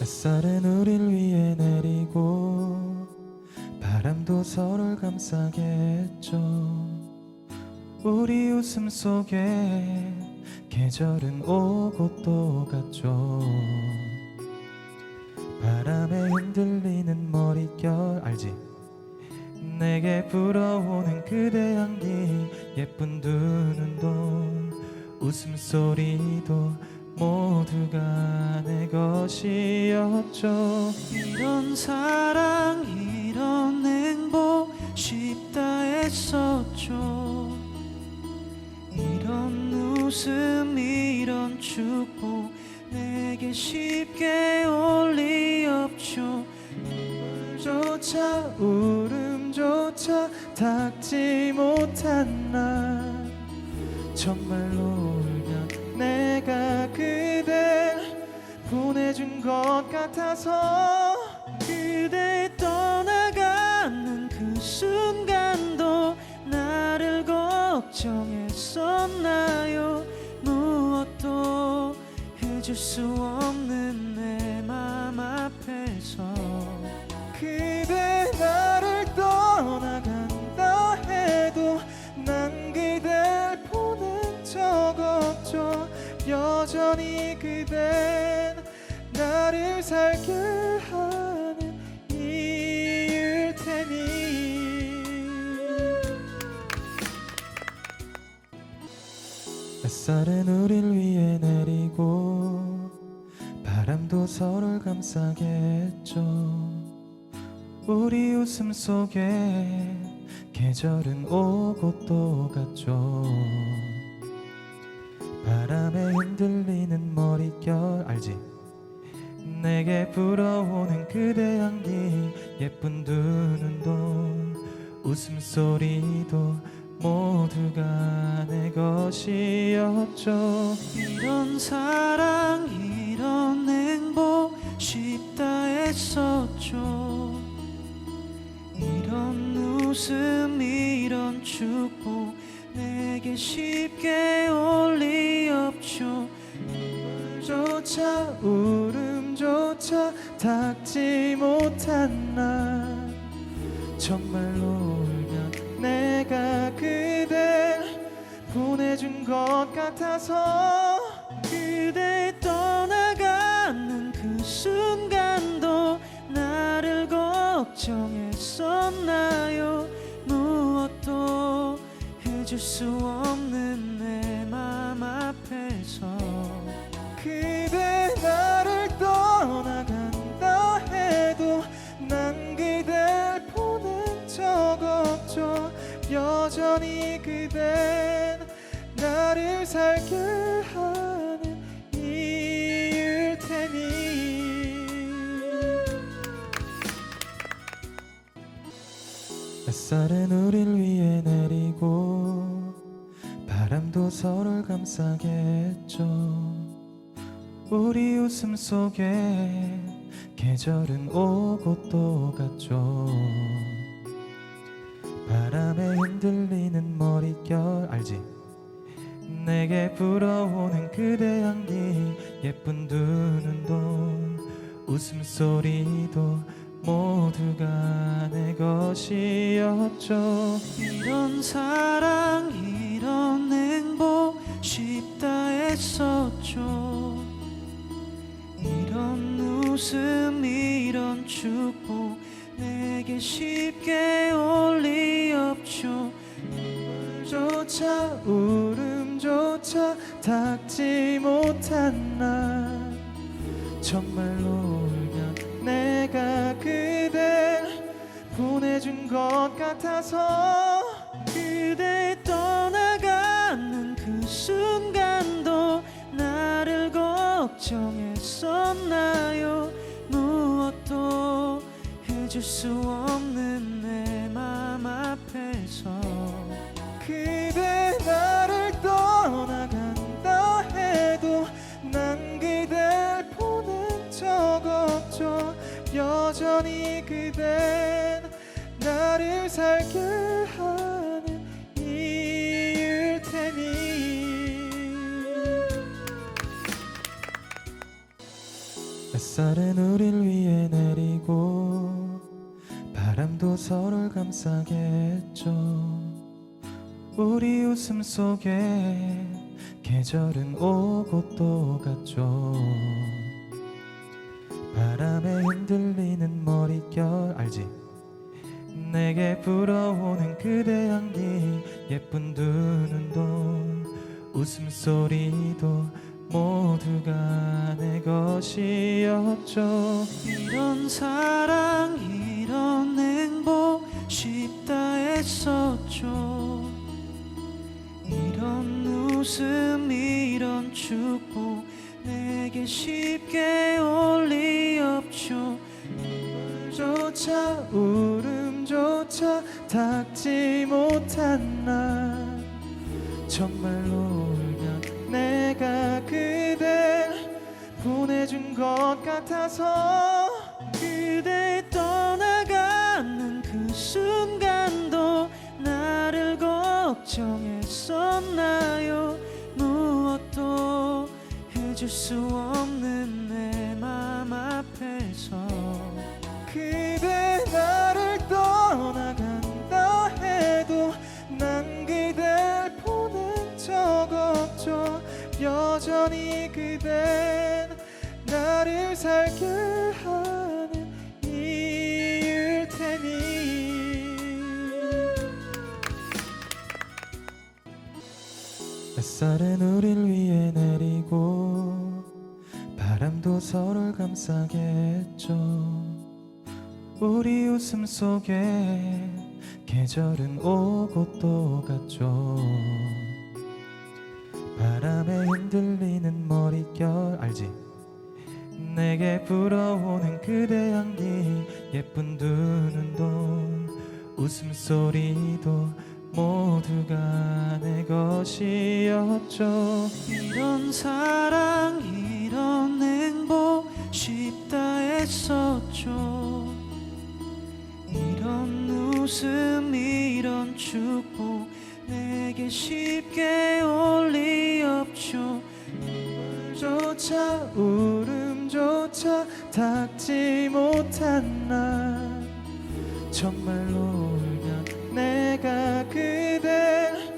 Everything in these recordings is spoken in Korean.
햇살은 우릴 위해 내리고 바람도 서로를 감싸게 했죠. 우리 웃음 속에 계절은 오고 또 갔죠. 바람에 흔들리는 머릿결 알지? 내게 불어오는 그대 향기, 예쁜 두 눈도 웃음소리도 모두가 내 것이었죠. 이런 사랑 이런 행복 쉽다 했었죠. 이런 웃음 이런 축복 내게 쉽게 올 리 없죠. 조차 울음조차 닿지 못한 날, 정말로 울면 내가 그댈 보내준 것 같아서. 그대 떠나가는 그 순간도 나를 걱정했었나요? 무엇도 해줄 수 없는 내 맘 앞에서 그대 나를 떠나간다 해도 난 그댈 보낸 적 없죠. 여전히 그댄 나를 살게 하는 이유일 테니. 햇살은 우릴 위해 내리고 바람도 서로를 감싸게 했죠. 우리 웃음 속에 계절은 오고 또 갔죠. 바람에 흔들리는 머릿결 알지? 내게 불어오는 그대 향기, 예쁜 두 눈도 웃음소리도 모두가 내 것이었죠. 이런 사랑 이런 행복 쉽다 했었죠. 이런 웃음 이런 축복 내게 쉽게 올 리 없죠. 조차 울음조차 닿지 못한 날, 정말로 울면 내가 그댈 보내준 것 같아서. 그대 떠나가는 그 순간도 나를 걱정했었나요? 무엇도 해줄 수 없는 내 맘 앞에서 그대 나를 떠나간다 해도 난 그댈 보낸 적 없죠. 여전히 그댄 나를 살게 하는 이유일 테니. 햇살은 우릴 위해 내리고 바람도 서로를 감싸게 했죠. 우리 웃음 속에 계절은 오고 또 갔죠. 바람에 흔들리는 머릿결 알지? 내게 불어오는 그대 향기, 예쁜 두 눈도 웃음소리도 모두가 내 것이었죠. 이런 사랑 이런 행복 쉽다 했었죠. 이런 웃음 이런 축복 내게 쉽게 올 리 없죠. 조차 울음조차 닿지 못한 날, 정말로 울면 내가 그댈 보내준 것 같아서. 그대 떠나가는 그 순간도 나를 걱정했었나요? 무엇도 해줄 수 없는 내 맘 앞에서 그대 나를 떠나간다 해도 난 그댈 보낸 적 없죠. 여전히 그댄 나를 살게 하는 이유일 테니. 햇살은 우릴 위해 내리고 바람도 서로를 감싸게 했죠. 우리 웃음 속에 계절은 오고 또 갔죠. 바람에 흔들리는 머릿결 알지? 내게 불어오는 그대 향기, 예쁜 두 눈도 웃음소리도 모두가 내 것이었죠. 이런 사랑 이런 행복 쉽다 했었죠. 이런 웃음 이런 축복 내게 쉽게 올 리 없죠. 조차 울음조차 닿지 못한 날, 정말로 울면 내가 그댈 보내준 것 같아서. 그대 떠나가는 그 순간도 나를 걱정했었나요? 무엇도 해줄 수 없는 내 맘 앞에서 그대 나를 떠나간다 해도 난 그댈 보낸 적 없죠. 여전히 그댄 나를 살게 하는 이유일 테니. 햇살은 우릴 위해 내리고 바람도 서로를 감싸게 했죠. 우리 웃음 속에 계절은 오고 또 갔죠. 바람에 흔들리는 머릿결 알지? 내게 불어오는 그대 향기, 예쁜 두 눈도 웃음소리도 모두가 내 것이었죠. 이런 사랑 이런 행복 쉽다 했었죠. 이런 웃음 이런 축복 내게 쉽게 올 리 없죠. 조차 울음조차 닿지 못한 날, 정말로 울면 내가 그댈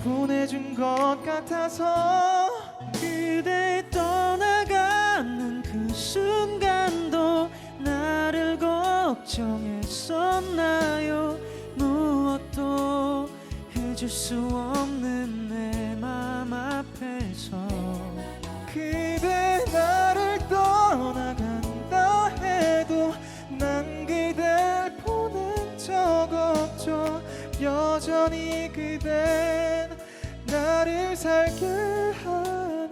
보내준 것 같아서. 그대 떠나가는 그 순간도 나를 걱정했었나요? 무엇도 해줄 수 없는 내 맘 앞에서 그대 나를 떠나간다 해도 난 그댈 보낸 적 없죠. 여전히 그댄 나를 살게 하는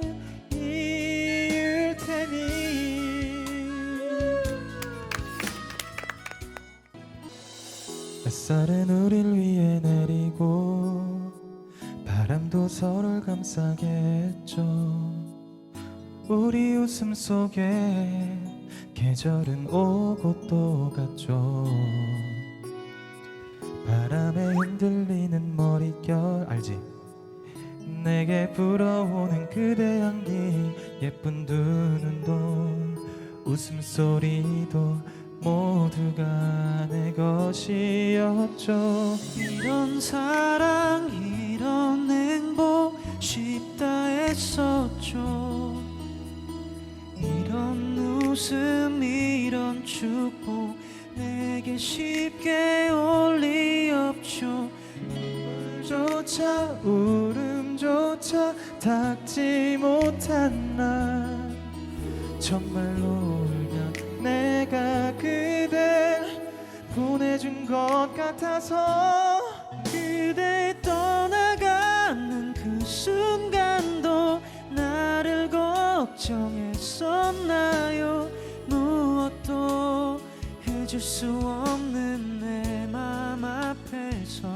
이유일 테니. 햇살은 우릴 위해 내리고 바람도 서로를 감싸게 했죠. 우리 웃음 속에 계절은 오고 또 갔죠. 바람에 흔들리는 머릿결 알지? 내게 불어오는 그대 향기, 예쁜 두 눈도 웃음소리도 모두가 내 것이었죠. 이런 사랑 이런 행복 쉽다 했었죠. 이런 웃음 이런 축복 내게 쉽게 올 리 없죠. 조차 울음조차 닿지 못한 날, 정말로 울면 내가 그댈 보내준 것 같아서. 그대 떠나가는 그 순간도 나를 걱정했었나요? 무엇도 해줄 수 없는 내 맘 앞에서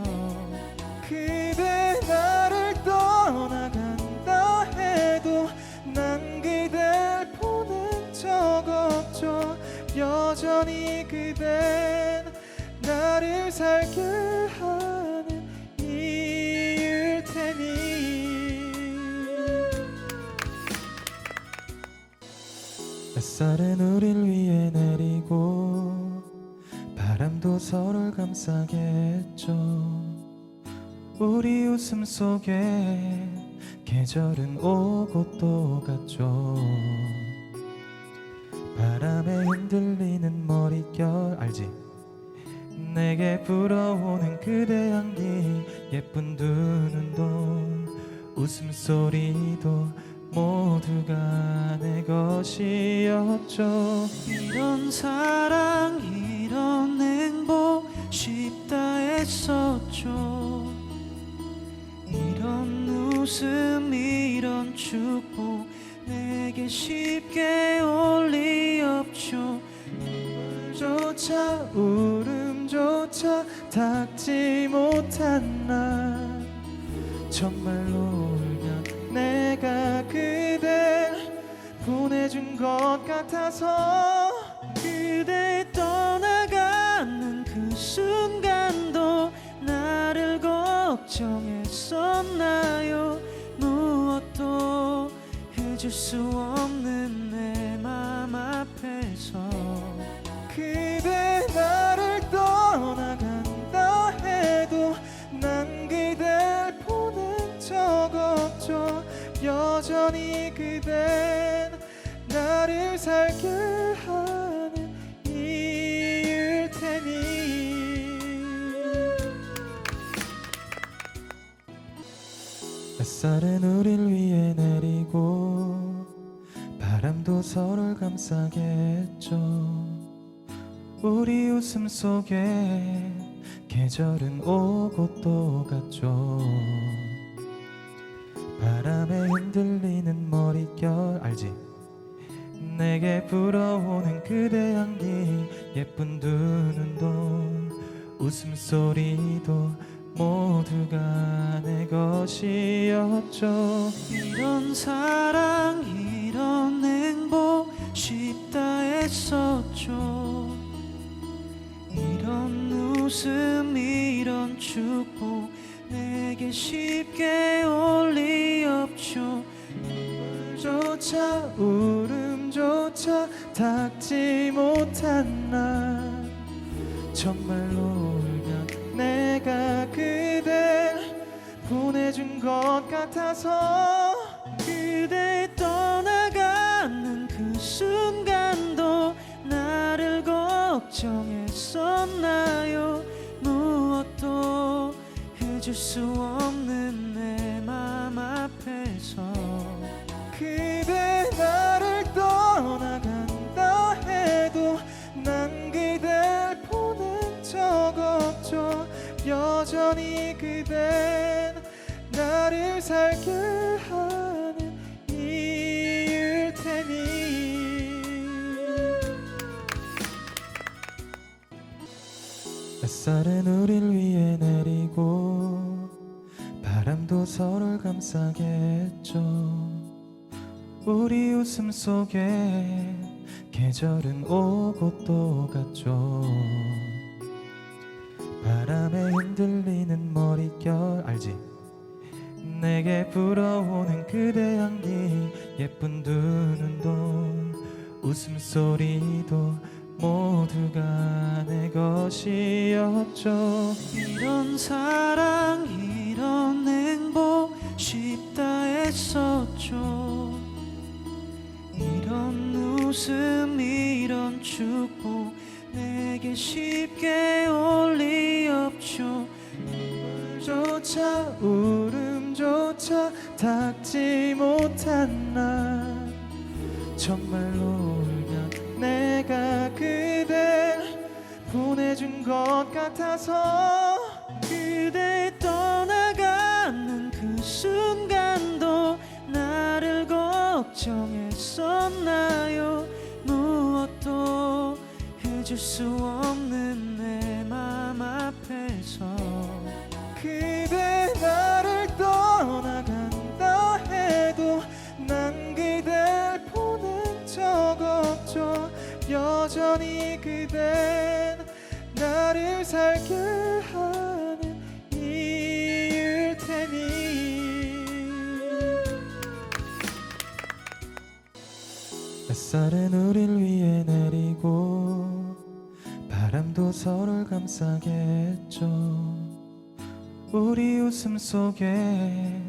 그대 나를 떠나간다 해도 난 그댈 보낸 적 없죠. 여전히 그댄 나를 살게 하는 이유일 테니. 햇살은 우릴 위해 내리고 바람도 서로를 감싸게 했죠. 우리 웃음 속에 계절은 오고 또 갔죠. 바람에 흔들리는 머릿결 알지? 내게 불어오는 그대 향기, 예쁜 두 눈도 웃음소리도 모두가 내 것이었죠. 이런 사랑 이런 행복 쉽다 했었죠. 이런 웃음 이런 축복 내게 쉽게 올 리 없죠. 조차 울음조차 닿지 못한 날, 정말로 울면 내가 그댈 보내준 것 같아서. 그대 떠나가는 그 순간도 나를 걱정했었나요? 무엇도 해줄 수 없는 내 맘 앞에서 그대 나를 떠나간다 해도 난 그댈 보낸 적 없죠. 여전히 그댄 나를 살게 하는 이유일 테니. 햇살은 우릴 위해 내리고 바람도 서로를 감싸게 했죠. 우리 웃음 속에 계절은 오고 또 갔죠. 바람에 흔들리는 머릿결 알지? 내게 불어오는 그대 향기, 예쁜 두 눈도 웃음소리도 모두가 내 것이었죠. 이런 사랑 이런 행복 쉽다 했었죠. 이런 웃음 이런 축복 내게 쉽게 올 리 없죠. 조차 울음조차 닿지 못한 날, 정말로 울면 내가 그댈 보내준 것 같아서. 그대 떠나가는 그 순간도 나를 걱정했었나요? 무엇도 해줄 수 없는 내 맘 앞에서 그대 나를 떠나간다 해도 난 그댈 보낸 적 없죠. 여전히 그댄 나를 살게 하는 이유일 테니. 햇살은 우릴 위해 내리고 바람도 서로를 감싸게 했죠. 우리 웃음 속에 계절은 오고 또 갔죠. 바람에 흔들리는 머릿결 알지? 내게 불어오는 그대 향기, 예쁜 두 눈도 웃음소리도 모두가 내 것이었죠. 이런 사랑 이런 행복 쉽다 했었죠. 이런 웃음 이런 축복 내게 쉽게 올 리 없죠. 조차 울음조차 닿지 못한 날, 정말로 울면 내가 그댈 보내준 것 같아서. 그대 떠나가는 그 순간도 나를 걱정했었나요? 무엇도 해줄 수 없는 내 맘 앞에서 그대 나를 떠나간다 해도 난 그댈 보낸 적 없죠. 여전히 그댄 나를 살게 하는 이유일 테니. 햇살은 우릴 위해 내리고 바람도 서로를 감싸게 했죠. 우리 웃음 속에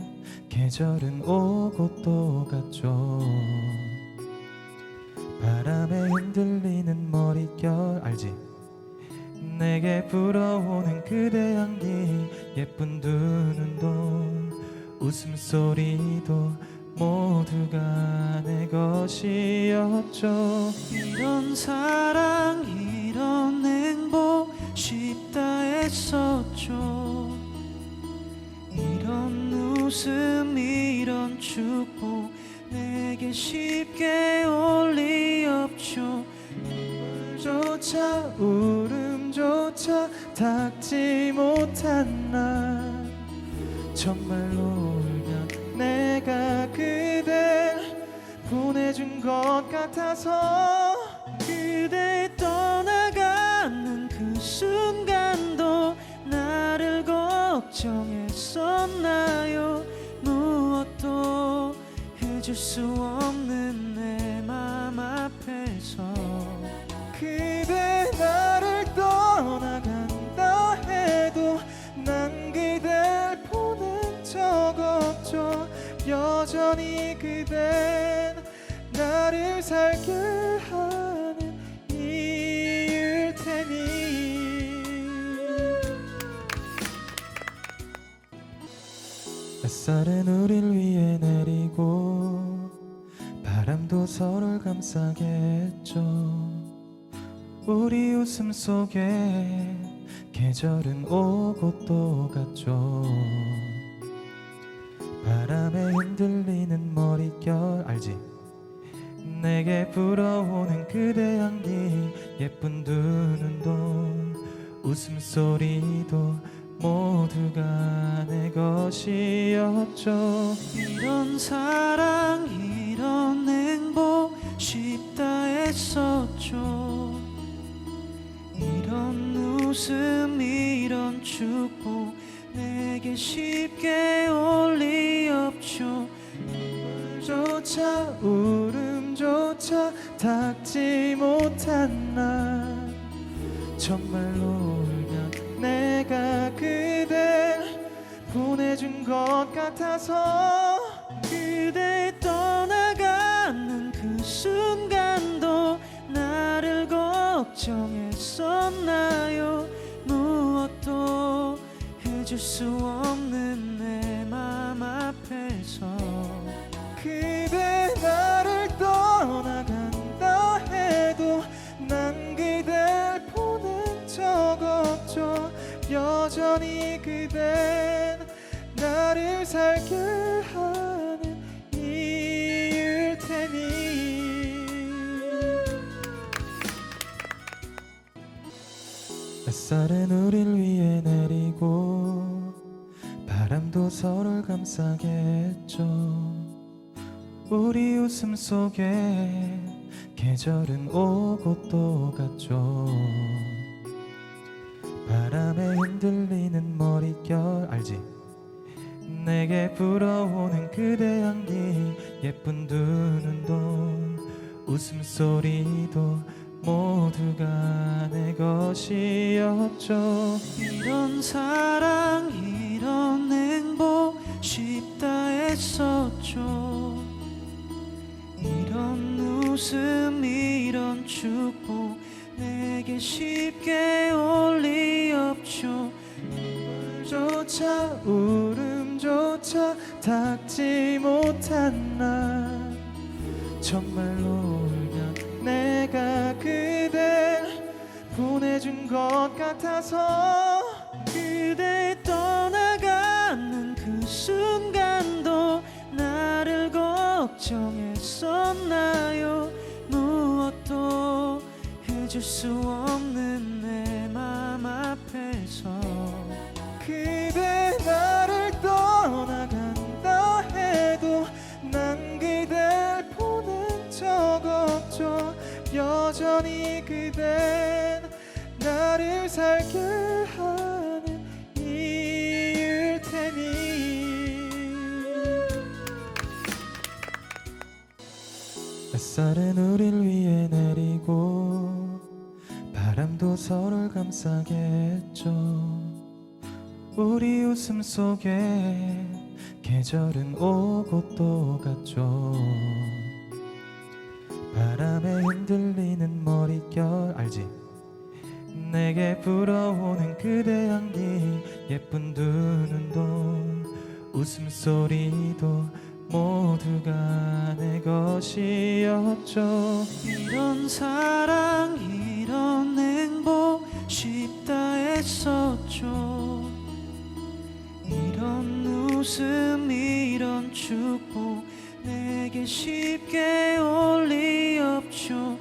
계절은 오고 또 갔죠. 바람에 흔들리는 머릿결 알지? 내게 불어오는 그대 향기, 예쁜 두 눈도 웃음소리도 모두가 내 것이었죠. 이런 사랑 이런 행복 쉽다 했었죠. 이런 웃음 이런 축복 내게 쉽게 올 리 없죠. 조차 울음조차 닿지 못한 날, 정말로 울면 내가 그댈 보내준 것 같아서. 그대 떠나가는 그 순간도 나를 걱정했었나요? 무엇도 해줄 수 없는 내 맘 앞에서 그대 나를 떠나간다 해도 난 그댈 보낸 적 없죠. 여전히 그댄 나를 살게 하는 이유일 테니. 햇살은 우릴 위해 내리고 바람도 서로를 감싸게 했죠. 우리 웃음 속에 계절은 오고 또 갔죠. 바람에 흔들리는 머릿결 알지? 내게 불어오는 그대 향기, 예쁜 두 눈도 웃음소리도 모두가 내 것이었죠. 이런 사랑 이런 행복 쉽다 했었죠. 이런 웃음 이런 축복 내게 쉽게 올 리 없죠. 조차 울음조차 닿지 못한 날, 정말로 울면 내가 그댈 보내준 것 같아서. 그대 떠나가는 그 순간도 나를 걱정했었나요? 무엇도 해줄 수 없는 내 맘 앞에서 그대 나를 떠나간다 해도 난 그댈 보낸 적 없죠. 여전히 그댄 나를 살게 하는 이유일 테니. 햇살은 우릴 위해 내리고 바람도 서로를 감싸게 했죠. 우리 웃음 속에 계절은 오고 또 갔죠. 바람에 흔들리는 머릿결 알지? 내게 불어오는 그대 향기, 예쁜 두 눈도 웃음소리도 모두가 내 것이었죠. 이런 사랑 이런 행복 쉽다 했었죠. 이런 웃음 이런 축복 내게 쉽게 올 리 없죠. 조차 울음조차 닿지 못한 날, 정말로 울면 내가 그댈 보내준 것 같아서. 그대 떠나가는 그 순간도 나를 걱정했었나요? 무엇도 해줄 수 없는 내 맘 앞에서 그대 나를 떠나간다 해도 난 그댈 보낸 적 없죠. 여전히 그댄 나를 살게 하는 이유일 테니. 햇살은 우릴 위해 내리고 바람도 서로를 감싸게 했죠. 우리 웃음 속에 계절은 오고 또 갔죠. 바람에 흔들리는 머릿결 알지? 내게 불어오는 그대 향기, 예쁜 두 눈도 웃음소리도 모두가 내 것이었죠. 이런 사랑 이런 행복 쉽다 했었죠. 이런 웃음 이런 축복 내게 쉽게 올 리 없죠.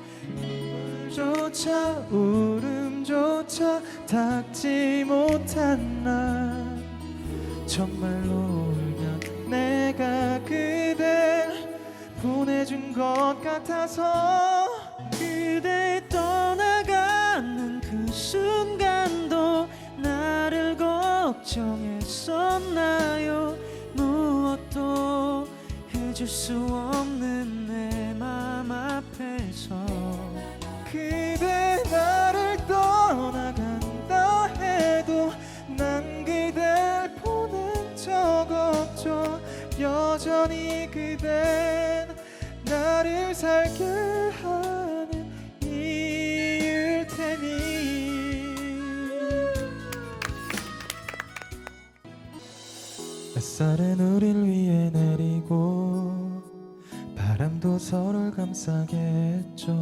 조차 울음조차 닿지 못한 날, 정말로 울면 내가 그댈 보내준 것 같아서. 그대 떠나가는 그 순간도 나를 걱정했었나요? 무엇도 해줄 수 없는 내 맘 앞에서 그대 나를 떠나간다 해도 난 그댈 보낸 적 없죠. 여전히 그댄 나를 살게 하는 이유일 테니. 햇살은 우릴 위해 내리고 바람도 서로를 감싸게 했죠.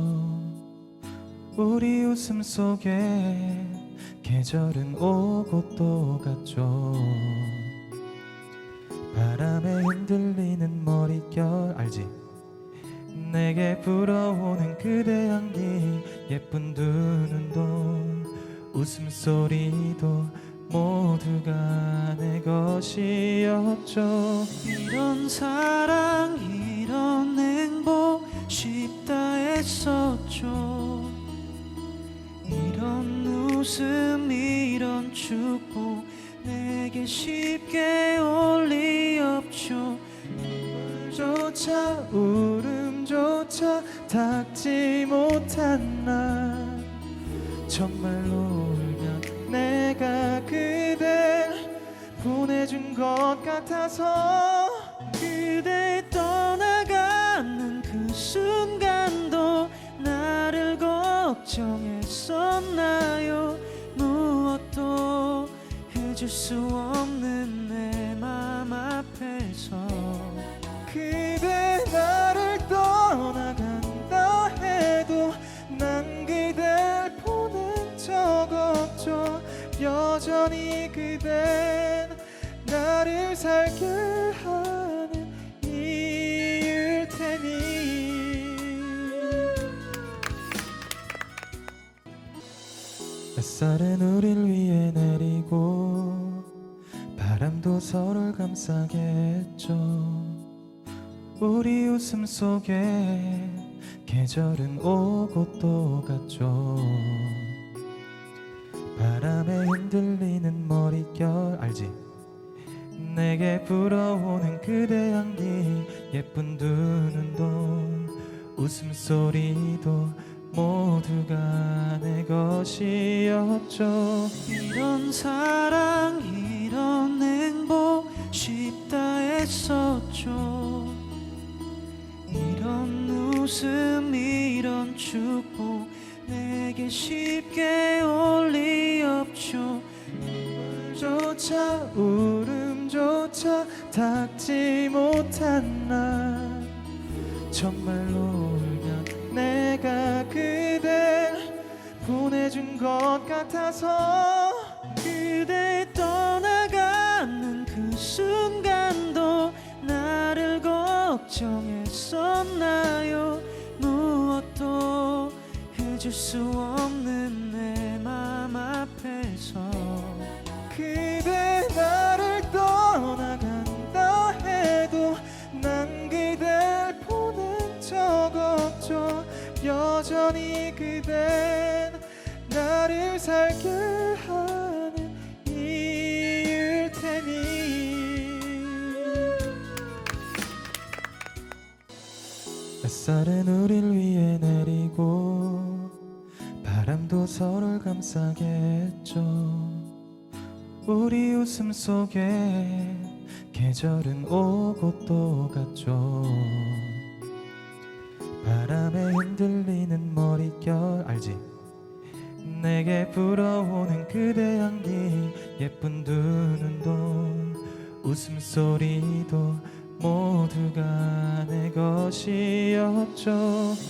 우리 웃음 속에 계절은 오고 또 갔죠. 바람에 흔들리는 머릿결 알지? 내게 불어오는 그대 향기, 예쁜 두 눈도 웃음소리도 모두가 내 것이었죠. 이런 사랑 이런 행복 쉽다 했었죠. 이런 웃음 이런 축복 내게 쉽게 올 리 없죠. 조차 울음조차 닿지 못한 날, 정말로 울면 내가 그댈 보내준 것 같아서. 그대 떠나가는 그 순간도 나를 걱정했었나요? 무엇도 해줄 수 없는 내 맘 앞에서 그대 나를 떠나간다 해도 난 그댈 보낸 적 없죠. 여전히 그댄 나를 살게 하는 이유일 테니. 햇살은 우릴 위해 내리고 바람도 서로를 감싸게 했죠. 우리 웃음 속에 계절은 오고 또 갔죠. 바람에 흔들리는 머릿결 알지? 내게 불어오는 그대 향기, 예쁜 두 눈도 웃음소리도 모두가 내 것이었죠. 이런 사랑 이런 행복 쉽다 했었죠. 이런 웃음 이런 축복 내게 쉽게 올 리 없죠. 조차 울음조차 닿지 못한 날, 정말로 울면 내가 그댈 보내준 것 같아서. 그대 떠나가는 그 순간도 나를 걱정했었나요? 무엇도 해줄 수 없는 내 맘 앞에서 그대 나를 떠나간다 해도 난 그댈 보낸 적 없죠. 여전히 그댄 나를 살게 하는 이유일 테니. 햇살은 우릴 위해 내리고 바람도 서로를 감싸게 했죠. 우리 웃음 속에 계절은 오고 또 갔죠. 바람에 흔들리는 머릿결 알지? 내게 불어오는 그대 향기, 예쁜 두 눈도 웃음소리도 모두가 내 것이었죠.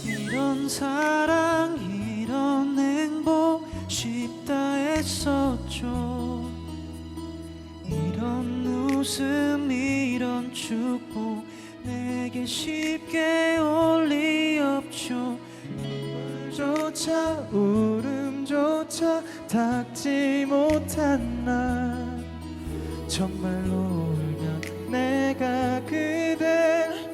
이런 사랑 이런 행복 쉽다 했었죠. 이런 웃음 이런 축복 내게 쉽게 올 리 없죠. 조차 울음조차 닿지 못한 날, 정말로 울면 내가 그댈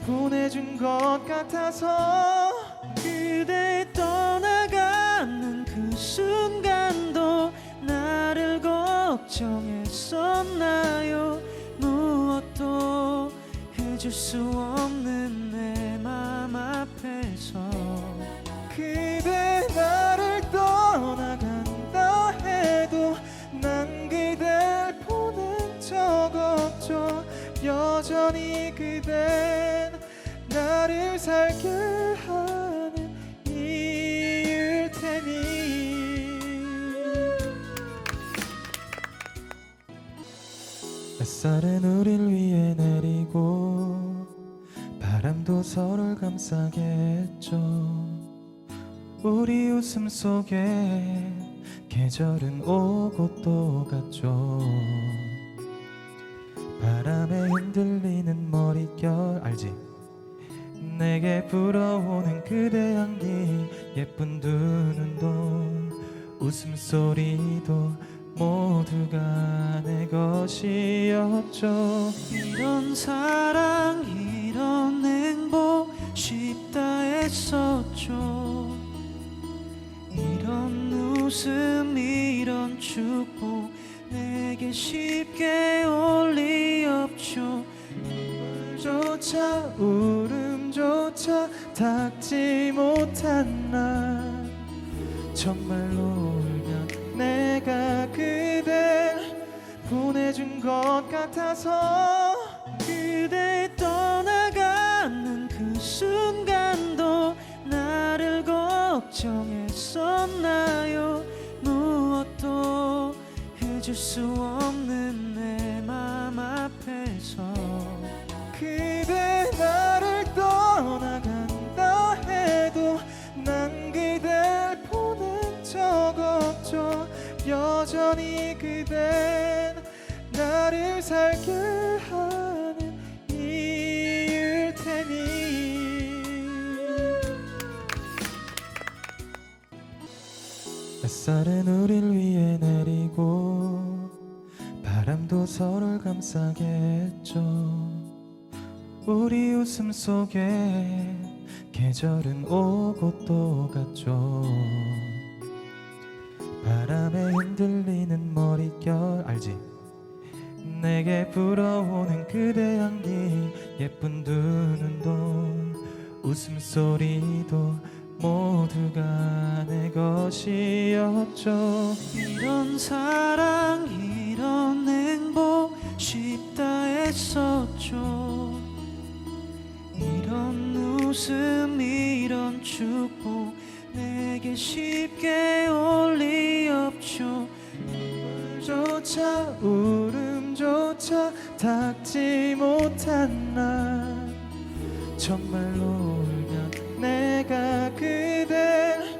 보내준 것 같아서. 그대 떠나가는 그 순간도 나를 걱정했었나요? 무엇도 해줄 수 없는 내 맘 앞에서 그대 나를 떠나간다 해도 난 그댈 보낸 적 없죠. 여전히 그댄 나를 살게 하는 이유일 테니. 햇살은 우릴 위해 내리고 바람도 서로를 감싸게 했죠. 우리 웃음 속에 계절은 오고 또 갔죠. 바람에 흔들리는 머릿결 알지? 내게 불어오는 그대 향기, 예쁜 두 눈도 웃음소리도 모두가 내 것이었죠. 이런 사랑 이런 행복 쉽다 했었죠. 이런 웃음 이런 축복 내게 쉽게 올 리 없죠. 조차 울음조차 닿지 못한 날, 정말로 울면 내가 그댈 보내준 것 같아서. 그대 떠나가는 그 순간도 나를 걱정했었나요? 무엇도 해줄 수 없는 내 맘 앞에서 그대 나를 떠나간다 해도 난 그댈 보낸 적 없죠. 여전히 그댄 나를 살게 하는 이유일 테니. 햇살은 우릴 위해 내리고 바람도 서로를 감싸게 했죠. 우리 웃음 속에 계절은 오고 또 갔죠. 바람에 흔들리는 머릿결 알지? 내게 불어오는 그대 향기, 예쁜 두 눈도 웃음소리도 모두가 내 것이었죠. 이런 사랑 이런 행복 쉽다 했었죠. 이런 웃음 이런 축복 내게 쉽게 올 리 없죠. 조차 울음조차 닿지 못한 날, 정말로 울면 내가 그댈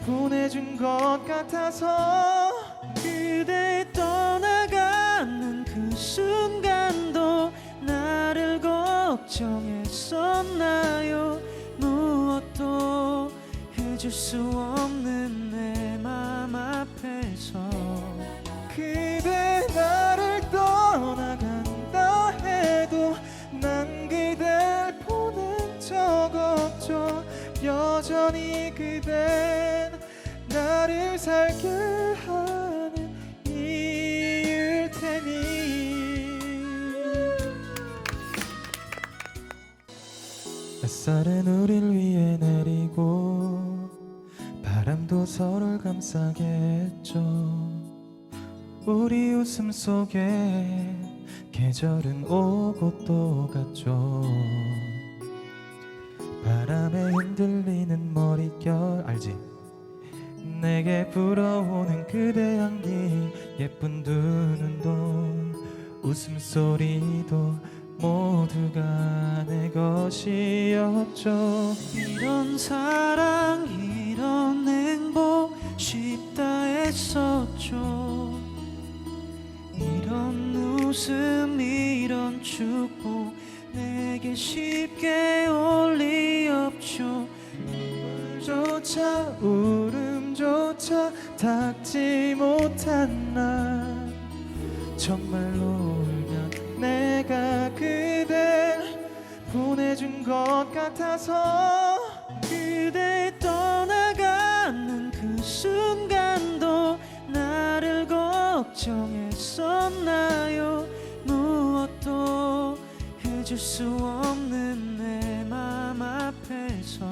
보내준 것 같아서. 그대 떠나가는 그 순간도 나를 걱정했었나요? 무엇도 해줄 수 없는 내 맘 앞에서 그대 나를 떠나간다 해도 난 그댈 보낸 적 없죠. 여전히 그댄 나를 살게 하는 이유일 테니. 햇살은 우릴 위해 내리고 바람도 서로를 감싸게 했죠. 우리 웃음 속에 계절은 오고 또 갔죠. 바람에 흔들리는 머릿결 알지? 내게 불어오는 그대 향기, 예쁜 두 눈도 웃음소리도 모두가 내 것이었죠. 이런 사랑 이런 행복 쉽다 했었죠. 이런 웃음 이런 축복 내게 쉽게 올 리 없죠. 조차 울음조차 닿지 못한 날, 정말로 울면 내가 그댈 보내준 것 같아서. 그대 떠나가는 그 순간도 나를 걱정했었나요? 무엇도 해줄 수 없는 내 맘 앞에서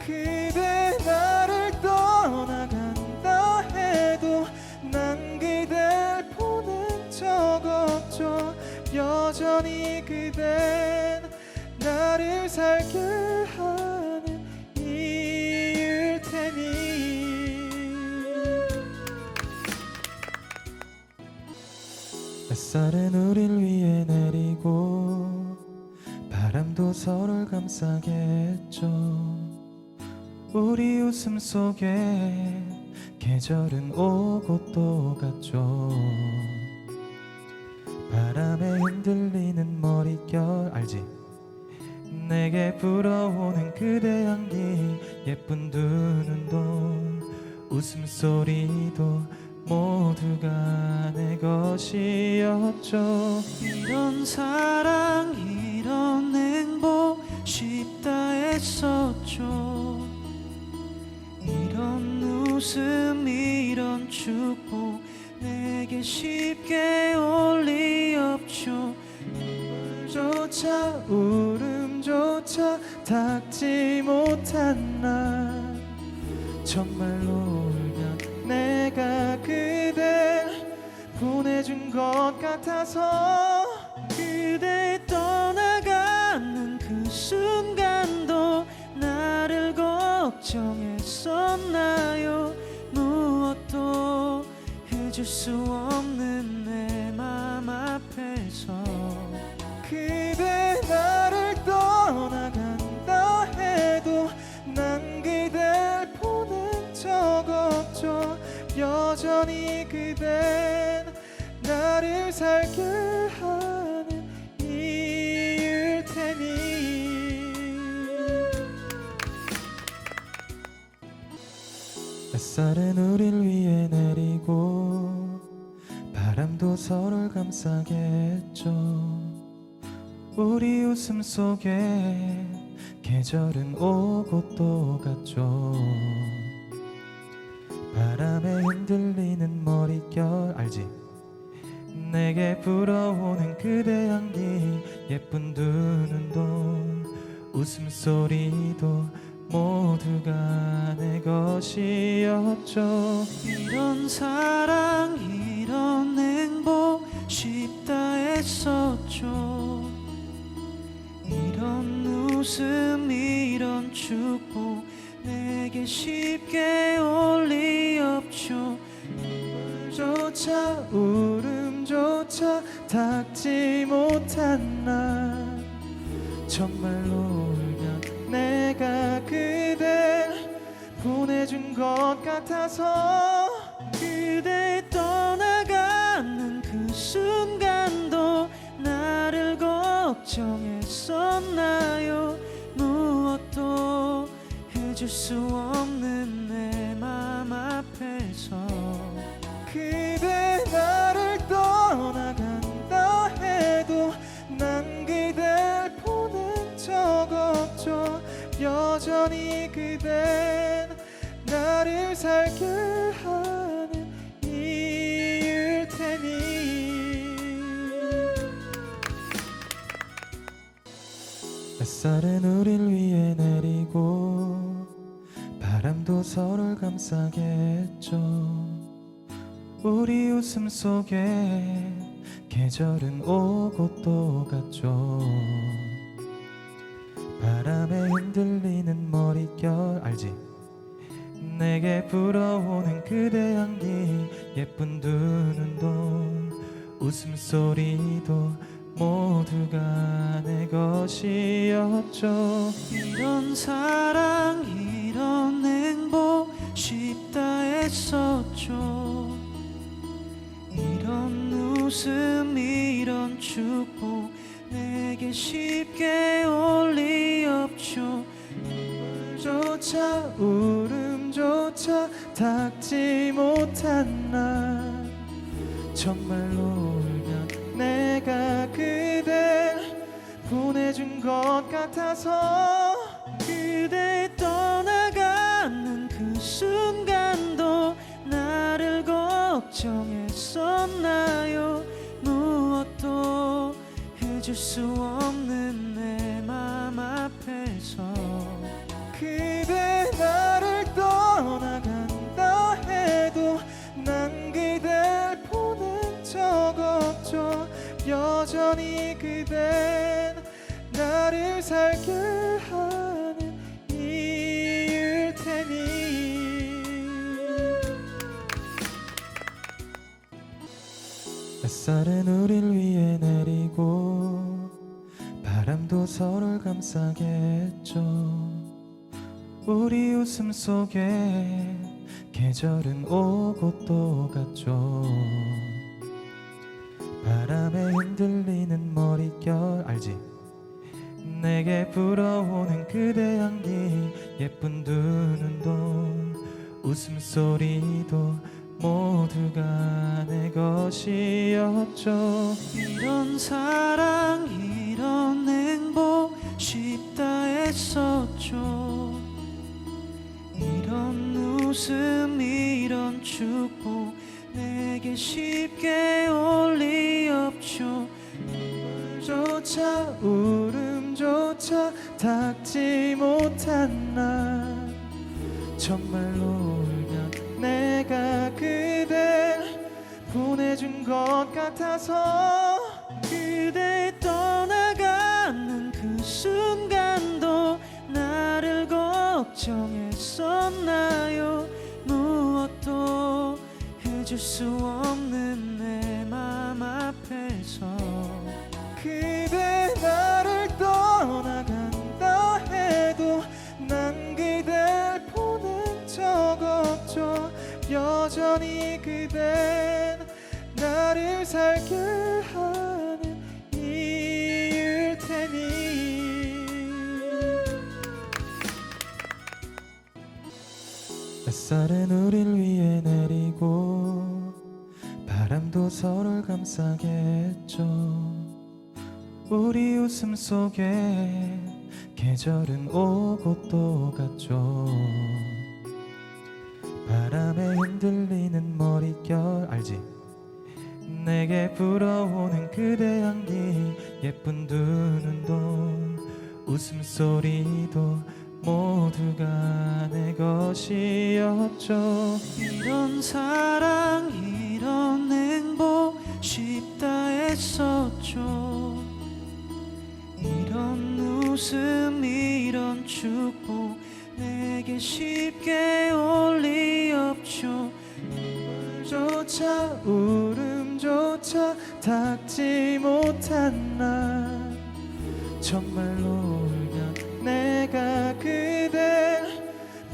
그대 나를 떠나간다 해도 난 그댈 보낸 적 없죠. 여전히 그댄 나를 살게 하는 이유일 테니. 햇살은 우릴 위해 내리고 바람도 서로를 감싸게 했죠. 우리 웃음 속에 계절은 오고 또 갔죠. 바람에 흔들리는 머릿결 알지? 내게 불어오는 그대 향기, 예쁜 두 눈도 웃음소리도 모두가 내 것이었죠. 이런 사랑 이런 행복 쉽다 했었죠. 이런 웃음 이런 축복 내게 쉽게 올 리 없죠. 조차 울음조차 닿지 못한 날, 정말로 울면 내가 그댈 보내준 것 같아서. 그대 떠나가는 그 순간도 나를 걱정했었나요? 무엇도 해줄 수 없는 내 맘 앞에서 그대 나를 떠나간다 해도 난 그댈 보낸 적 없죠. 여전히 그댄 나를 살게 하는 이유일 테니. 햇살은 우릴 위해 내리고 바람도 서로를 감싸게 했죠. 우리 웃음 속에 계절은 오고 또 갔죠. 바람에 흔들리는 머릿결 알지? 내게 불어오는 그대 향기, 예쁜 두 눈도 웃음소리도 모두가 내 것이었죠. 이런 사랑 이런 행복 쉽다 했었죠. 이런 웃음 이런 축복 내게 쉽게 올 리 없죠. 조차 울음조차 닿지 못한 날, 정말로 울면 내가 그댈 보내준 것 같아서. 그대 떠나가는 그 순간도 나를 걱정했었나요? 무엇도 해줄 수 없는 내 맘 앞에서 그대 나를 떠나간다 해도 난 그댈 보낸 적 없죠. 여전히 그댄 나를 살게 하는 이유일 테니. 햇살은 우릴 위해 내리고 바람도 서로를 감싸게 했죠. 우리 웃음 속에 계절은 오고 또 갔죠. 바람에 흔들리는 머릿결 알지? 내게 불어오는 그대 향기, 예쁜 두 눈도 웃음소리도 모두가 내 것이었죠. 이런 사랑 이런 행복 쉽다 했었죠. 이런 웃음 이런 축복 내게 쉽게 올 리 없죠. 조차 울음조차 닿지 못한 날, 정말로 울면 내가 그댈 보내준 것 같아서. 그대 떠나가는 그 순간도 나를 걱정했었나요? 무엇도 해줄 수 없는 내 맘 앞에서 그대 나를 떠나간다 해도 난 그댈 보낸 적 없죠. 여전히 그댄 나를 살게 하는 이유일 테니. 햇살은 우릴 위해 내리고 바람도 서로를 감싸게 했죠. 우리 웃음 속에 계절은 오고 또 갔죠. 바람에 흔들리는 머릿결 알지? 내게 불어오는 그대 향기, 예쁜 두 눈도 웃음소리도 모두가 내 것이었죠. 이런 사랑 이런 행복 쉽다 했었죠. 이런 웃음 이런 축복 내게 쉽게 올 리 없죠. 조차 울음조차 닿지 못한 날, 정말로 울면 내가 그댈 보내준 것 같아서. 그대 떠나가는 그 순간도 나를 걱정했었나요? 무엇도 해줄 수 없는 내 맘 앞에서 그대 나를 떠나간다 해도 난 그댈 보낸 적 없죠. 여전히 그댄 나를 살게 하는 이유일 테니. 햇살은 우릴 위해 내리고 바람도 서로를 감싸게 했죠. 우리 웃음 속에 계절은 오고 또 갔죠. 바람에 흔들리는 머릿결 알지? 내게 불어오는 그대 향기, 예쁜 두 눈도 웃음소리도 모두가 내 것이었죠. 이런 사랑 이런 행복 쉽다 했었죠. 이런 웃음 이런 축복 내게 쉽게 올 리 없죠. 조차 울음조차 닿지 못한 날, 정말로 울면 내가 그댈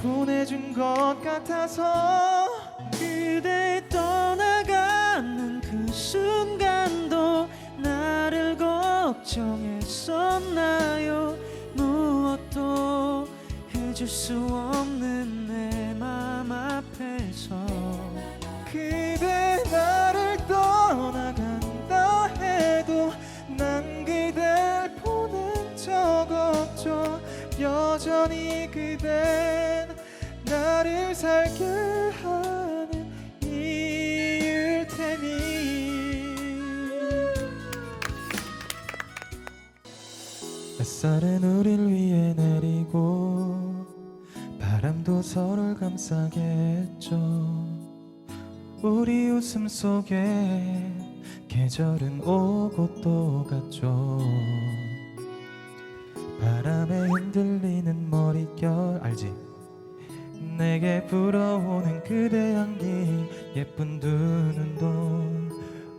보내준 것 같아서. 그대 떠나가는 그 순간도 나를 걱정했었나요? 무엇도 해줄 수 없는 내 맘 앞에서 그대 나를 떠나간다 해도 난 그댈 보낸 적 없죠. 여전히 그댄 나를 살게 하는 이유일 테니. 햇살은 우릴 위해 내리고 바람도 서로를 감싸게 했죠. 우리 웃음 속에 계절은 오고 또 갔죠. 바람에 흔들리는 머릿결 알지? 내게 불어오는 그대 향기, 예쁜 두 눈도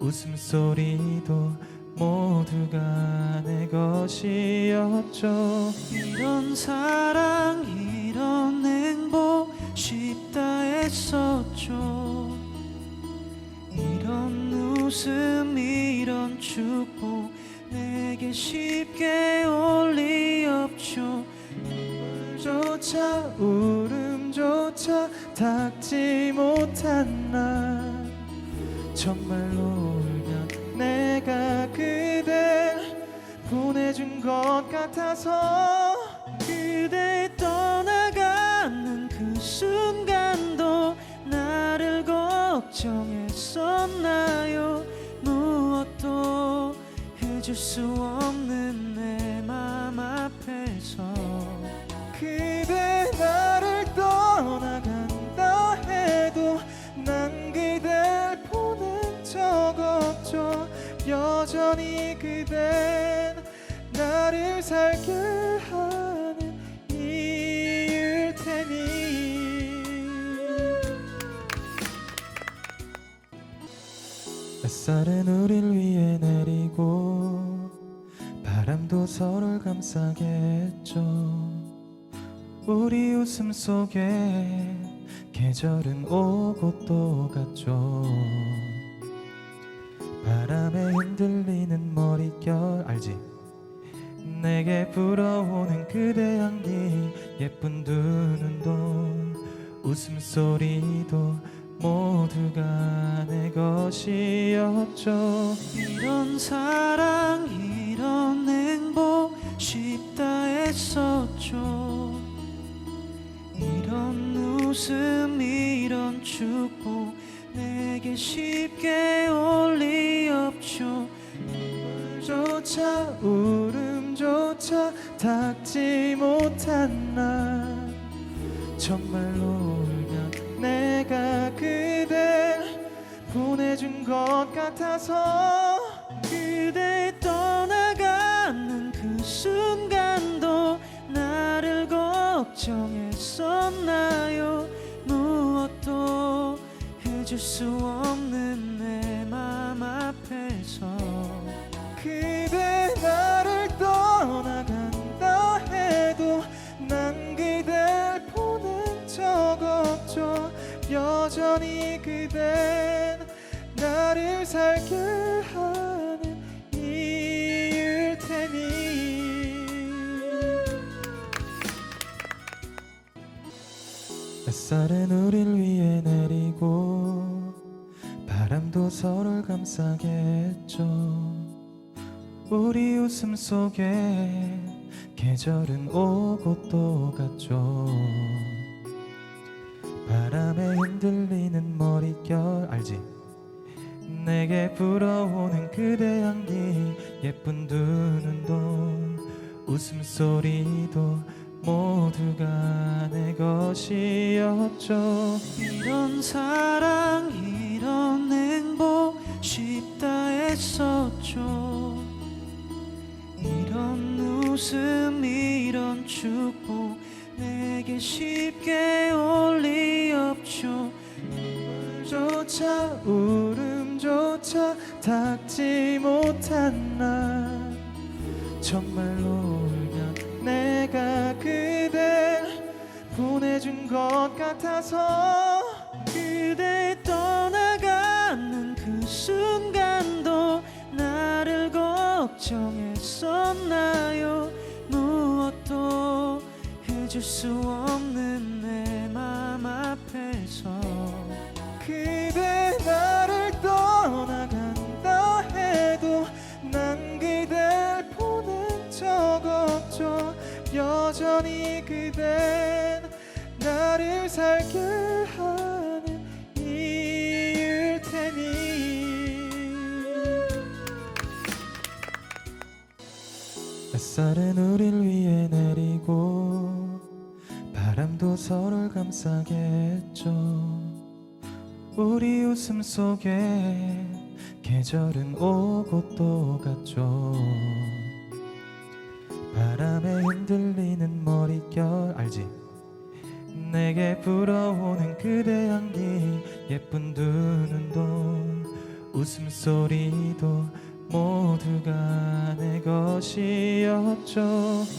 웃음소리도 모두가 내 것이었죠. 이런 사랑 이런 행복 쉽다 했었죠. 이런 웃음 이런 축복 내게 쉽게 올 리 없죠. 조차 울음조차 닿지 못한 날, 정말로 울면 내가 그댈 보내준 것 같아서. 그대 떠나가는 그 순간도 나를 걱정했었나요? 무엇도 해줄 수 없는 내 맘 앞에서 그대 나를 떠나간다 해도 난 그댈 보낸 적 없죠. 여전히 그댄 나를 살게 하는 이유일 테니. 햇살은 우릴 위해 내리고 바람도 서로를 감싸게 했죠. 우리 웃음 속에 계절은 오고 또 갔죠. 바람에 흔들리는 머릿결 알지? 내게 불어오는 그대 향기, 예쁜 두 눈도 웃음소리도 모두가 내 것이었죠. 이런 사랑 이런 행복 쉽다 했었죠. 이런 웃음 이런 축복 내게 쉽게 올 리 없죠. 조차 울음조차 닿지 못한 날, 정말로 울면 내가 그댈 보내준 것 같아서. 그대 떠나가는 그 순간도 나를 걱정했었나요? 무엇도 해줄 수 없는 내 맘 앞에서 그대 나를 떠나간다 해도 난 그댈 보낸 적 없죠. 여전히 그댄 나를 살게 하는 이유일 테니. 햇살은 우릴 위해 내리고 바람도 서로를 감싸게 했죠. 우리 웃음 속에 계절은 오고 또 갔죠. 바람에 흔들리는 머릿결 알지? 내게 불어오는 그대 향기, 예쁜 두 눈도 웃음소리도 모두가 내 것이었죠. 이런 사랑 이런 행복 쉽다 했었죠. 이런 웃음 이런 축복 내게 쉽게 올 리 없죠. 조차 울음조차 닿지 못한 날, 정말로 울면 내가 그댈 보내준 것 같아서. 그대 떠나가는 그 순간도 나를 걱정했었나요? 무엇도 해줄 수 없는 내 맘 앞에서 그대 나를 떠나간다 해도 난 그댈 보낸 적 없죠. 여전히 그댄 나를 살게 하는 이유일 테니. 햇살은 우릴 위해 내리고 바람도 서로를 감싸게 했죠. 우리 웃음 속에 계절은 오고 또 갔죠. 바람에 흔들리는 머릿결 알지? 내게 불어오는 그대 향기, 예쁜 두 눈도 웃음소리도 모두가 내 것이었죠.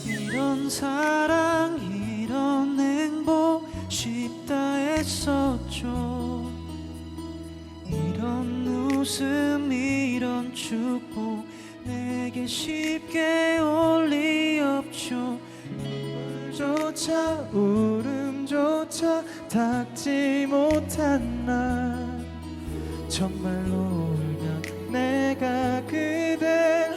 이런 사랑 이런 행복 쉽다 했었죠. 이런 웃음 이런 축복 내게 쉽게 올 리 없죠. 조차 울음조차 닿지 못한 날, 정말로 울면 내가 그댈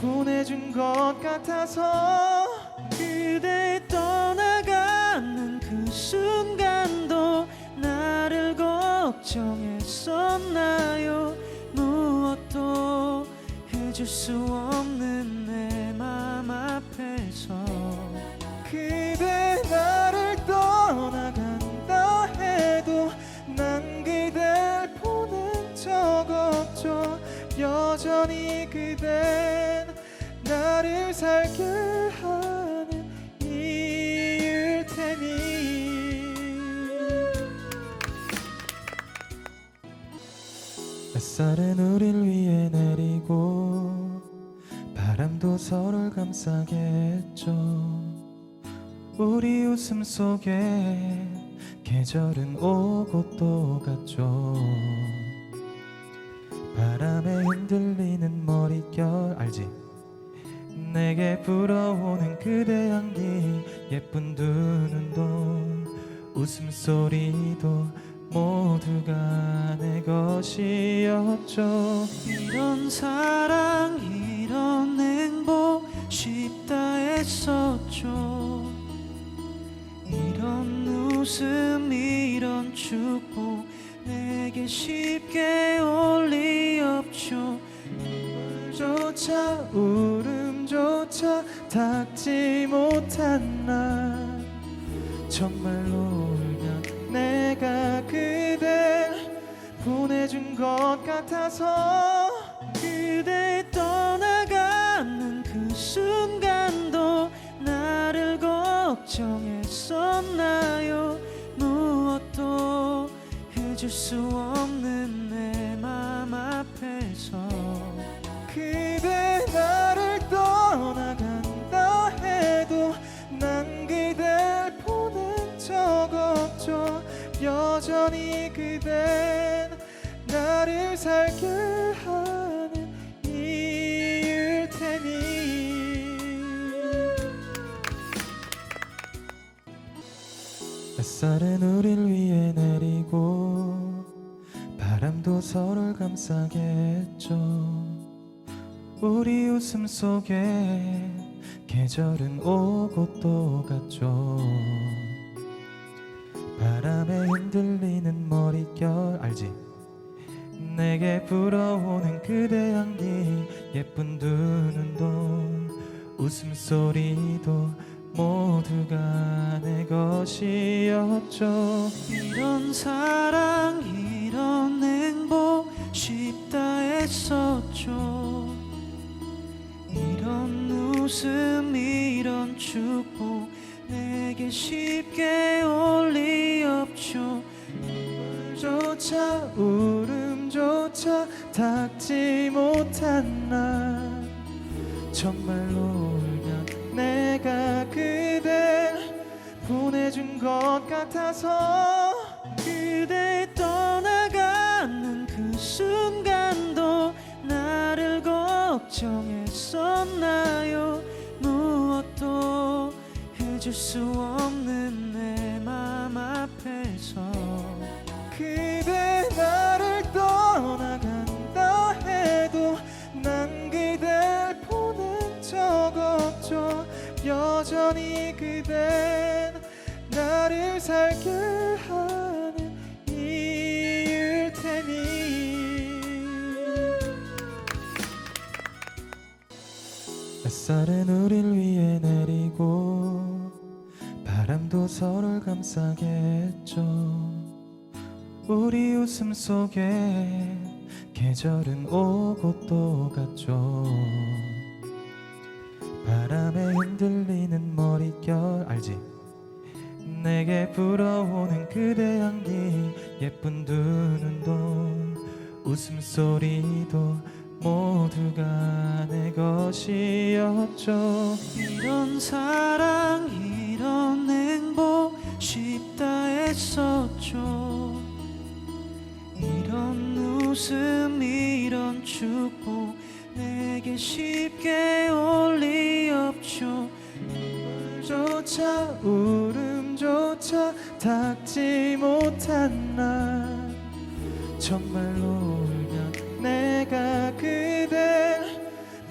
보내준 것 같아서. 그대 떠나가는 그 순간도 나를 걱정했었나요? 무엇도 해줄 수 없는 내 맘 앞에서 그대 나를 떠나간다 해도 난 그댈 보낸 적 없죠. 여전히 그댄 나를 살게 하는 이유일 테니. 햇살은 우릴 위해 내리고 바람도 서로를 감싸게 했죠. 우리 웃음 속에 계절은 오고 또 갔죠. 바람에 흔들리는 머릿결 알지? 내게 불어오는 그대 향기, 예쁜 두 눈도 웃음소리도 모두가 내 것이었죠. 이런 사랑 이런 행복 쉽다 했었죠. 이런 웃음 이런 축복 내게 쉽게 올 리 없죠. 조차 울음조차 닿지 못한 날, 정말로 울면 내가 그댈 보내준 것 같아서. 그대 떠나가는 그 순간도 나를 걱정했었나요? 무엇도 해줄 수 없는 내 맘 앞에서 그대 나를 떠나간다 해도 난 그댈 보낸 적 없죠. 여전히 그댄 나를 살게 하는 이유일 테니. 햇살은 우릴 위해 내리고 바람도 서로를 감싸게 했죠. 우리 웃음 속에 계절은 오고 또 갔죠. 바람에 흔들리는 머릿결 알지? 내게 불어오는 그대 향기, 예쁜 두 눈도 웃음소리도 모두가 내 것이었죠. 이런 사랑 이런 행복 쉽다 했었죠. 이런 웃음 이런 축복 내게 쉽게 올 리 없죠. 조차 울음조차 닿지 못한 날, 정말로 울면 내가 그댈 보내준 것 같아서. 그대 떠나가는 그 순간도 나를 걱정했었나요? 무엇도 해줄 수 없는 내 맘 앞에서 그대 나를 떠나간다 해도 난 그댈 보낸 적 없죠. 여전히 그댄 나를 살게 하는 이유일 테니. 햇살은 우릴 위해 내리고 바람도 서로를 감싸게 했죠. 우리 웃음 속에 계절은 오고 또 갔죠. 바람에 흔들리는 머릿결 알지? 내게 불어오는 그대 향기, 예쁜 두 눈도 웃음소리도 모두가 내 것이었죠. 이런 사랑 이런 행복 쉽다 했었죠. 이런 웃음 이런 축복 내게 쉽게 올 리 없죠. 조차 울음조차 닿지 못한 날, 정말로 울면 내가 그댈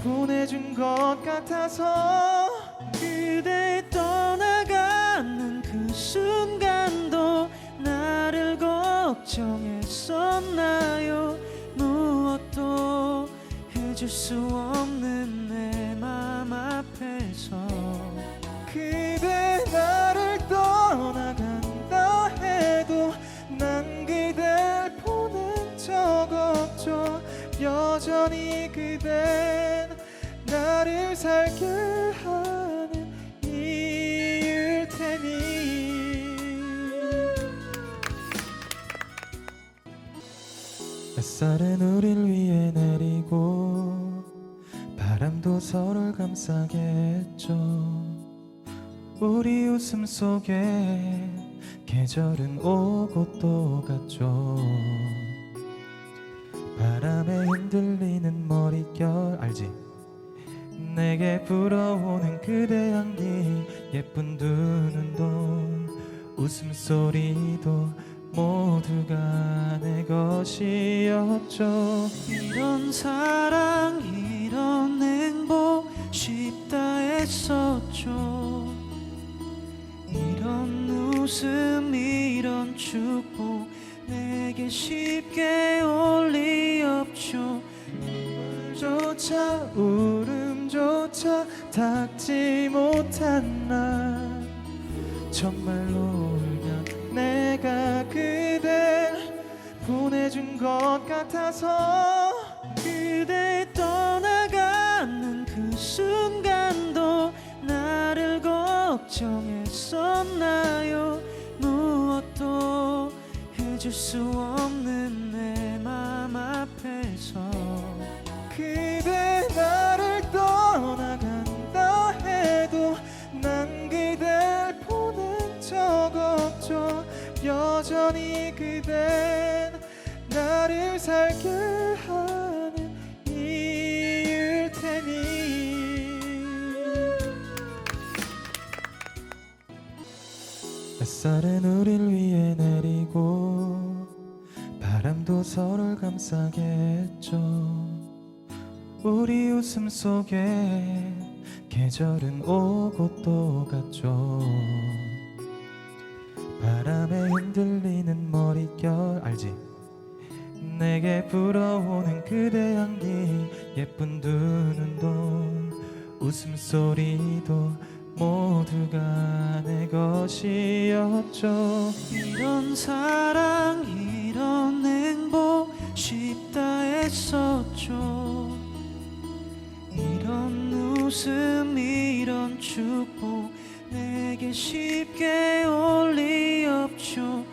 보내준 것 같아서. 그대 떠나가는 그 순간도 나를 걱정했었나요? 무엇도 해줄 수 없는 내 맘 앞에서 그대 나를 떠나간다 해도 난 그댈 보낸 적 없죠. 여전히 그댄 나를 살게 하는 이유일 테니. 햇살은 우릴 위해 내리고 바람도 서로를 감싸게 했죠. 우리 웃음 속에 계절은 오고 또 갔죠. 바람에 흔들리는 머릿결 알지? 내게 불어오는 그대 향기, 예쁜 두 눈도 웃음소리도 모두가 내 것이었죠. 이런 사랑 이런 행복 쉽다 했었죠. 이런 웃음 이런 축복 내게 쉽게 올 리 없죠. 조차 울음조차 닿지 못한 날, 정말로 울면 내가 그댈 보내준 것 같아서. 그대 떠나가는 그 순간도 나를 걱정했었나요? 무엇도 해줄 수 없는 내 맘 앞에서 그대 나를 떠나간다 해도 난 그댈 보낸 적 없죠. 여전히 그댄 나를 살게 하는 이유일 테니. 햇살은 우릴 위해 내리고 바람도 서로를 감싸게 했죠. 우리 웃음 속에 계절은 오고 또 갔죠. 바람에 흔들리는 머릿결 알지? 내게 불어오는 그대 향기, 예쁜 두 눈도 웃음소리도 모두가 내 것이었죠. 이런 사랑 이런 행복 쉽다 했었죠. 이런 웃음 이런 축복 내게 쉽게 올 리 없죠.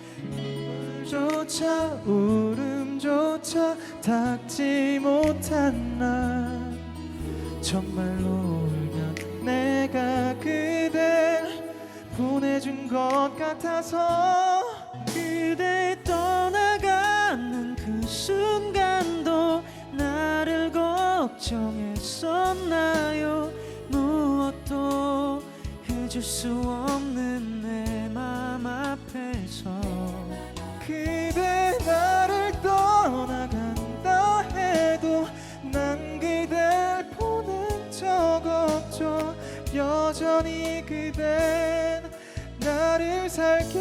조차 울음조차 닿지 못한 날, 정말로 울면 내가 그댈 보내준 것 같아서. 그대 떠나가는 그 순간도 나를 걱정했었나요? 무엇도 해줄 수 없는 내 맘 앞에서 그대 나를 떠나간다 해도 난 그댈 보낸 적 없죠. 여전히 그댄 나를 살게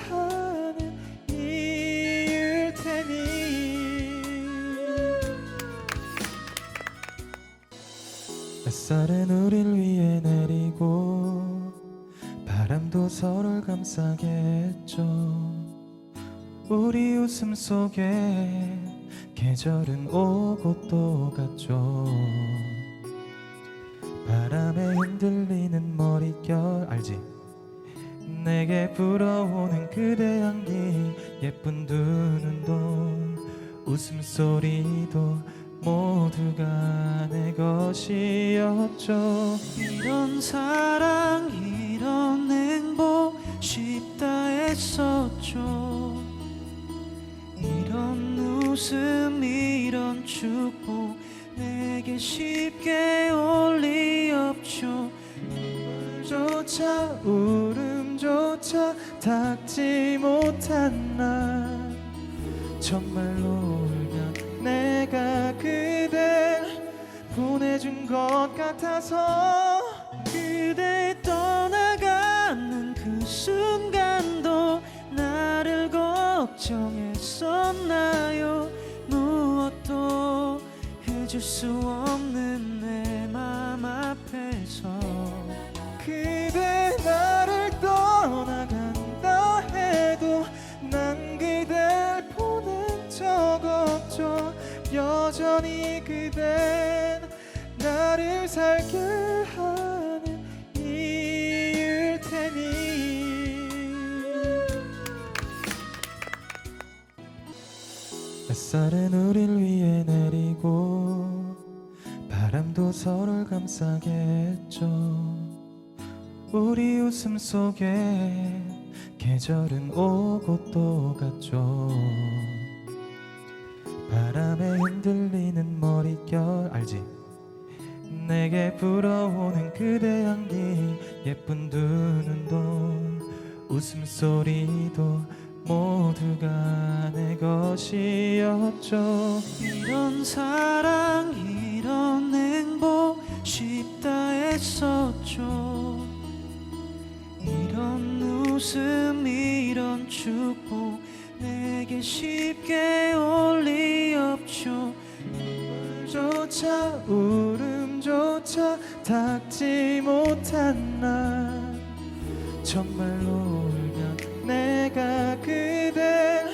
하는 이유일 테니. 햇살은 우릴 위해 내리고 바람도 서로를 감싸게 했죠. 우리 웃음 속에 계절은 오고 또 갔죠. 바람에 흔들리는 머릿결 알지? 내게 불어오는 그대 향기, 예쁜 두 눈도 웃음소리도 모두가 내 것이었죠. 이런 사랑 이런 행복 쉽다 했었죠. 이런 웃음 이런 축복 내게 쉽게 올 리 없죠. 조차 울음조차 닿지 못한 날, 정말로 울면 내가 그댈 보내준 것 같아서. 그대 떠나가는 그 순간도 나를 걱정했었나요? 무엇도 해줄 수 없는 내 맘 앞에서 그대 나를 떠나간다 해도 난 그댈 보낸 적 없죠. 여전히 그댄 나를 살게 하는 이유일 테니. 햇살은 우릴 위해 내리고 바람도 서로를 감싸게 했죠. 우리 웃음 속에 계절은 오고 또 갔죠. 바람에 흔들리는 머릿결 알지? 내게 불어오는 그대 향기, 예쁜 두 눈도 웃음소리도 모두가 내 것이었죠. 이런 사랑 이런 행복 쉽다 했었죠. 이런 웃음 이런 축복 내게 쉽게 올 리 없죠. 조차 울음조차 닿지 못한 날, 정말로 울면 내가 그댈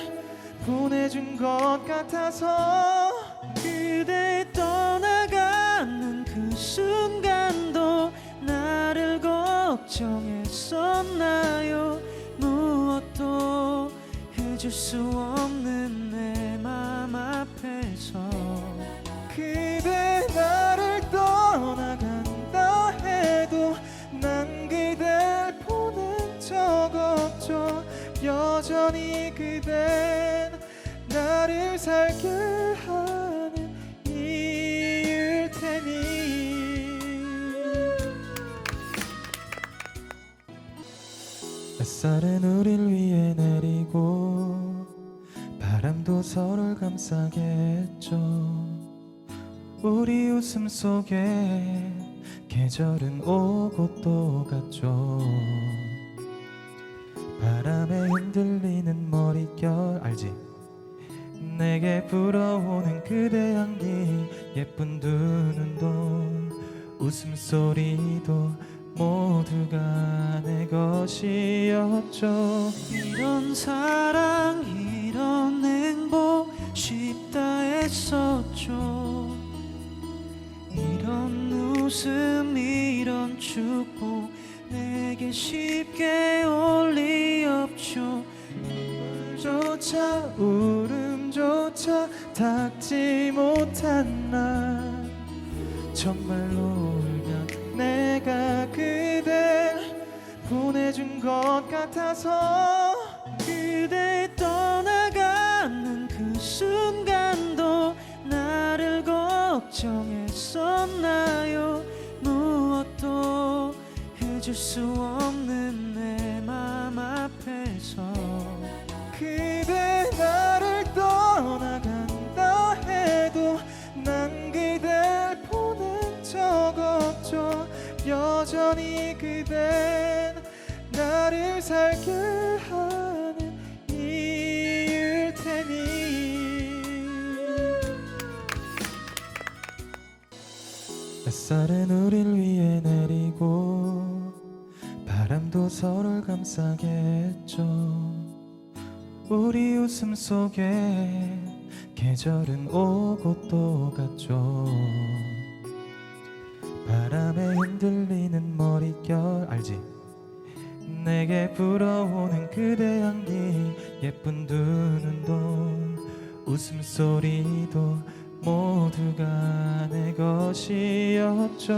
보내준 것 같아서. 그대 떠나가는 그 순간도 나를 걱정했었나요? 무엇도 해줄 수 없는 내 맘 앞에서 그대 나를 떠나간다 해도 난 그댈 보낸 적 없죠. 여전히 그댄 나를 살게 하는 이유일 테니. 햇살은 우릴 위해 내리고 바람도 서로를 감싸게 했죠. 우리 웃음 속에 계절은 오고 또 갔죠. 바람에 흔들리는 머릿결 알지? 내게 불어오는 그대 향기, 예쁜 두 눈도 웃음소리도 모두가 내 것이었죠. 이런 사랑 이런 행복 쉽다 했었죠. 이런 웃음 이런 축복 내게 쉽게 올 리 없죠. 조차 울음조차 닿지 못한 날, 정말로 울면 내가 그댈 보내준 것 같아서. 그대 떠나가는 그 순간도 나를 걱정했었나요? 무엇도 해줄 수 없는 내 맘 앞에서 그대 나를 떠나간다 해도 난 그댈 보낸 적 없죠. 여전히 그댄 나를 살게 하는 이유일 테니. 햇살은 우릴 위해 내리고 바람도 서로를 감싸게 했죠. 우리 웃음 속에 계절은 오고 또 갔죠. 바람에 흔들리는 머릿결 알지? 내게 불어오는 그대 향기, 예쁜 두 눈도 웃음소리도 모두가 내 것이었죠.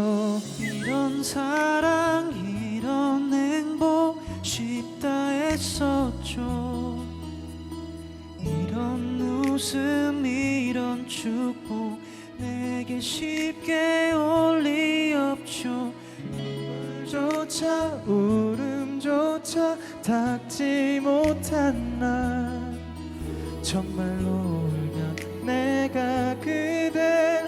이런 사랑 이런 행복 쉽다 했었죠. 이런 웃음 이런 축복 내게 쉽게 올 리 없죠. 조차 울음조차 닿지 못한 날 정말로 울면 내가 그댈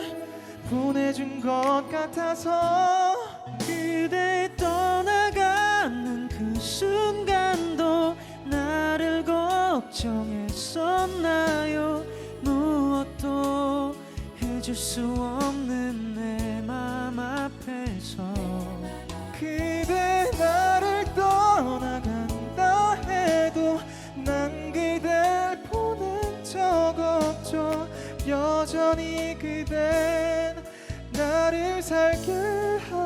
보내준 것 같아서 그대 떠나가는 그 순간도 나를 걱정했었나요. 무엇도 해줄 수 없는 내 맘 앞에서 그대 나를 떠나간다 해도 난 그댈 보낸 적 없죠. 여전히 그댄 나를 살게 하